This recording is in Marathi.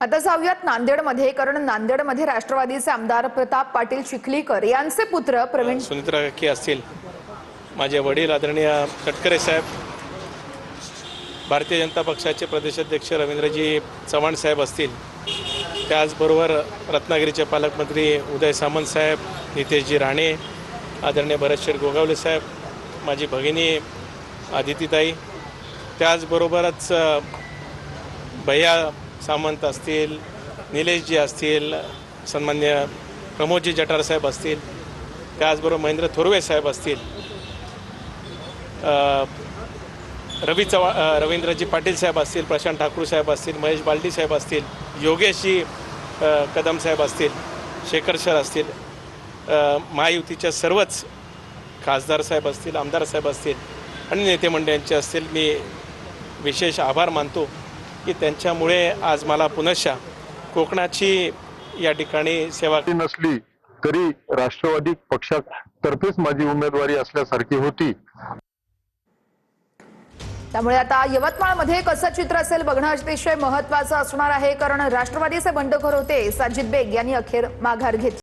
आता जाऊयात नांदेडमध्ये, कारण नांदेडमध्ये राष्ट्रवादीचे आमदार प्रताप पाटील चिखलीकर यांचे पुत्र प्रवीण सुनित्रा काकी असतील, माझे वडील आदरणीय तटकरे साहेब, भारतीय जनता पक्षाचे प्रदेशाध्यक्ष रवींद्रजी चव्हाण साहेब असतील, त्याचबरोबर रत्नागिरीचे पालकमंत्री उदय सामंत साहेब, नितेशजी राणे, आदरणीय भरतशेठ गोगावले साहेब, माझी भगिनी आदितीताई, त्याचबरोबरच भैया सामंत असतील, निलेशजी असतील, सन्मान्य प्रमोदजी जठार साहेब असतील, त्याचबरोबर महेंद्र थोरवे साहेब असतील, रवींद्रजी पाटील साहेब असतील, प्रशांत ठाकूर साहेब असतील, महेश बालडी साहेब असतील, योगेशजी कदम साहेब असतील, शेखर सर असतील, महायुतीच्या सर्वच खासदार साहेब असतील, आमदार साहेब असतील आणि नेते मंडळींचे असतील, मी विशेष आभार मानतो की त्यांच्यामुळे आज मला पुनश्च कोकणाची या ठिकाणी सेवा नसली तरी राष्ट्रवादी पक्षातर्फेच माझी उमेदवारी असल्यासारखी होती। त्यामुळे आता यवतमाळमध्ये कसं चित्र असेल बघणं अतिशय महत्त्वाचं असणार आहे, कारण राष्ट्रवादीचे बंडखोर होते साजिद बेग यांनी अखेर माघार घेतली।